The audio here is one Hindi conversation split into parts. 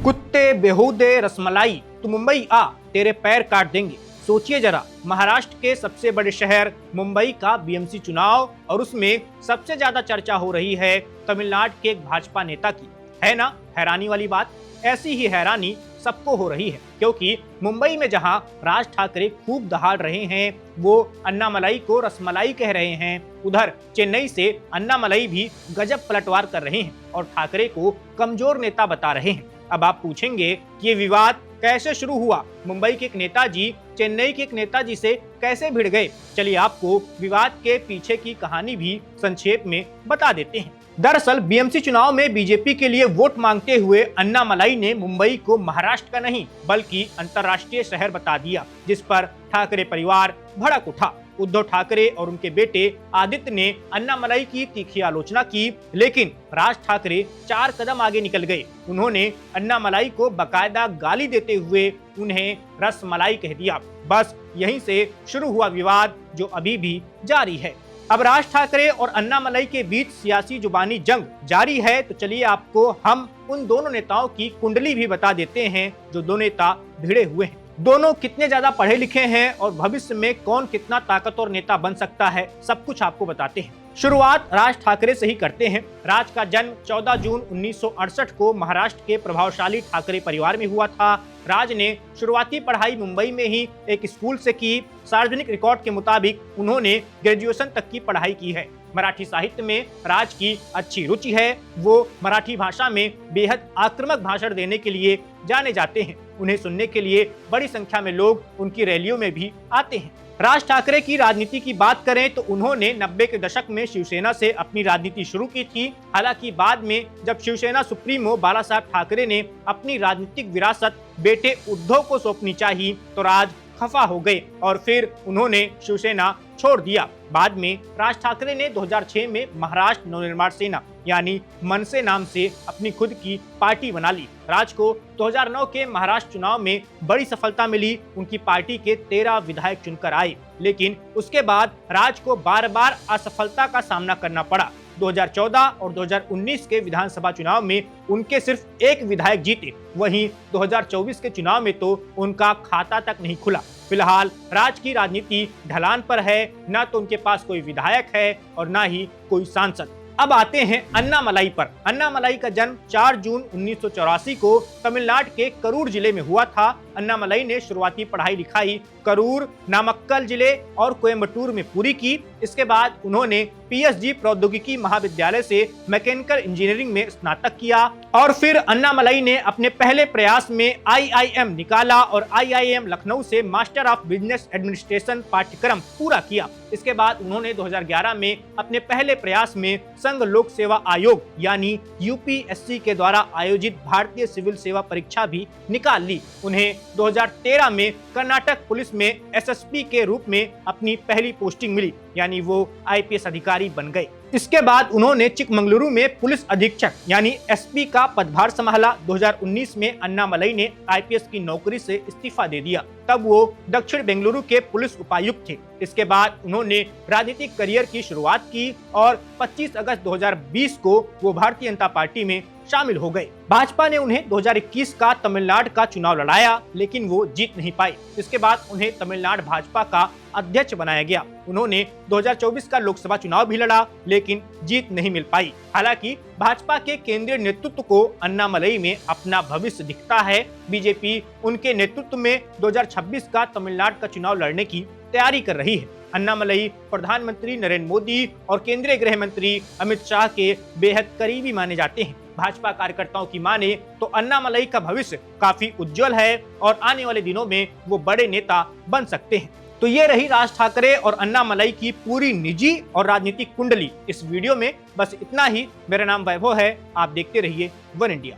कुत्ते बेहूदे रसमलाई तू मुंबई आ, तेरे पैर काट देंगे। सोचिए जरा, महाराष्ट्र के सबसे बड़े शहर मुंबई का बीएमसी चुनाव और उसमें सबसे ज्यादा चर्चा हो रही है तमिलनाडु के एक भाजपा नेता की। है ना हैरानी वाली बात। ऐसी ही हैरानी सबको हो रही है क्योंकि मुंबई में जहां राज ठाकरे खूब दहाड़ रहे हैं, वो अन्नामलाई को रसमलाई कह रहे हैं, उधर चेन्नई से अन्नामलाई भी गजब पलटवार कर रहे हैं और ठाकरे को कमजोर नेता बता रहे हैं। अब आप पूछेंगे कि ये विवाद कैसे शुरू हुआ, मुंबई के एक नेताजी चेन्नई के एक नेताजी से कैसे भिड़ गए। चलिए आपको विवाद के पीछे की कहानी भी संक्षेप में बता देते हैं। दरअसल बीएमसी चुनाव में बीजेपी के लिए वोट मांगते हुए अन्नामलाई ने मुंबई को महाराष्ट्र का नहीं बल्कि अंतर्राष्ट्रीय शहर बता दिया, जिस पर ठाकरे परिवार भड़क उठा। उद्धव ठाकरे और उनके बेटे आदित्य ने अन्नामलाई की तीखी आलोचना की, लेकिन राज ठाकरे 4 कदम आगे निकल गए। उन्होंने अन्नामलाई को बकायदा गाली देते हुए उन्हें रसमलाई कह दिया। बस यहीं से शुरू हुआ विवाद जो अभी भी जारी है। अब राज ठाकरे और अन्नामलाई के बीच सियासी जुबानी जंग जारी है, तो चलिए आपको हम उन दोनों नेताओं की कुंडली भी बता देते हैं जो दो नेता भिड़े हुए हैं। दोनों कितने ज्यादा पढ़े लिखे हैं और भविष्य में कौन कितना ताकतवर नेता बन सकता है, सब कुछ आपको बताते हैं। शुरुआत राज ठाकरे से ही करते हैं। राज का जन्म 14 जून 1968 को महाराष्ट्र के प्रभावशाली ठाकरे परिवार में हुआ था। राज ने शुरुआती पढ़ाई मुंबई में ही एक स्कूल से की। सार्वजनिक रिकॉर्ड के मुताबिक उन्होंने ग्रेजुएशन तक की पढ़ाई की है। मराठी साहित्य में राज की अच्छी रुचि है। वो मराठी भाषा में बेहद आक्रामक भाषण देने के लिए जाने जाते हैं। उन्हें सुनने के लिए बड़ी संख्या में लोग उनकी रैलियों में भी आते हैं। राज ठाकरे की राजनीति की बात करें तो उन्होंने 90 के दशक में शिवसेना से अपनी राजनीति शुरू की थी। हालांकि बाद में जब शिवसेना सुप्रीमो बाला साहब ठाकरे ने अपनी राजनीतिक विरासत बेटे उद्धव को सौंपनी चाहिए तो राज खफा हो गए और फिर उन्होंने शिवसेना छोड़ दिया। बाद में राज ठाकरे ने 2006 में महाराष्ट्र नवनिर्माण सेना यानी मनसे नाम से अपनी खुद की पार्टी बना ली। राज को 2009 के महाराष्ट्र चुनाव में बड़ी सफलता मिली। उनकी पार्टी के 13 विधायक चुनकर आए, लेकिन उसके बाद राज को बार बार असफलता का सामना करना पड़ा। 2014 और 2019 के विधानसभा चुनाव में उनके सिर्फ एक विधायक जीते, वहीं 2024 के चुनाव में तो उनका खाता तक नहीं खुला। फिलहाल राज की राजनीति ढलान पर है, न तो उनके पास कोई विधायक है और न ही कोई सांसद। अब आते हैं अन्नामलाई पर। अन्नामलाई का जन्म 4 जून 1984 को तमिलनाडु के करूर जिले में हुआ था। अन्नामलाई ने शुरुआती पढ़ाई लिखाई करूर, नामक्कल जिले और कोयम्बटूर में पूरी की। इसके बाद उन्होंने पीएसजी प्रौद्योगिकी महाविद्यालय से मैकेनिकल इंजीनियरिंग में स्नातक किया और फिर अन्नामलाई ने अपने पहले प्रयास में आईआईएम निकाला और आईआईएम लखनऊ से मास्टर ऑफ बिजनेस एडमिनिस्ट्रेशन पाठ्यक्रम पूरा किया। इसके बाद उन्होंने 2011 में अपने पहले प्रयास में संघ लोक सेवा आयोग यानी यूपीएससी के द्वारा आयोजित भारतीय सिविल सेवा परीक्षा भी निकाल ली। उन्हें 2013 में कर्नाटक पुलिस में एसएसपी के रूप में अपनी पहली पोस्टिंग मिली, यानी वो आईपीएस अधिकारी बन गए। इसके बाद उन्होंने चिकमंगलुरु में पुलिस अधीक्षक यानी एसपी का पदभार संभाला। 2019 में अन्नामलाई ने आईपीएस की नौकरी से इस्तीफा दे दिया, तब वो दक्षिण बेंगलुरु के पुलिस उपायुक्त थे। इसके बाद उन्होंने राजनीतिक करियर की शुरुआत की और 25 अगस्त 2020 को वो भारतीय जनता पार्टी में शामिल हो गए। भाजपा ने उन्हें 2021 का तमिलनाडु का चुनाव लड़ाया, लेकिन वो जीत नहीं पाए। इसके बाद उन्हें तमिलनाडु भाजपा का अध्यक्ष बनाया गया। उन्होंने 2024 का लोकसभा चुनाव भी लड़ा, लेकिन जीत नहीं मिल पाई। हालांकि भाजपा के केंद्रीय नेतृत्व को अन्नामलाई में अपना भविष्य दिखता है। बीजेपी उनके नेतृत्व में 2026 का तमिलनाडु का चुनाव लड़ने की तैयारी कर रही है। अन्नामलाई प्रधानमंत्री नरेंद्र मोदी और केंद्रीय गृह मंत्री अमित शाह के बेहद करीबी माने जाते हैं। भाजपा कार्यकर्ताओं की माने तो अन्नामलाई का भविष्य काफी उज्जवल है और आने वाले दिनों में वो बड़े नेता बन सकते हैं। तो ये रही राज ठाकरे और अन्नामलाई की पूरी निजी और राजनीतिक कुंडली। इस वीडियो में बस इतना ही। मेरा नाम वैभव है, आप देखते रहिए one India.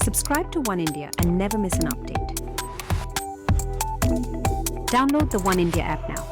Subscribe to One India and never miss an update. Download the One India app now.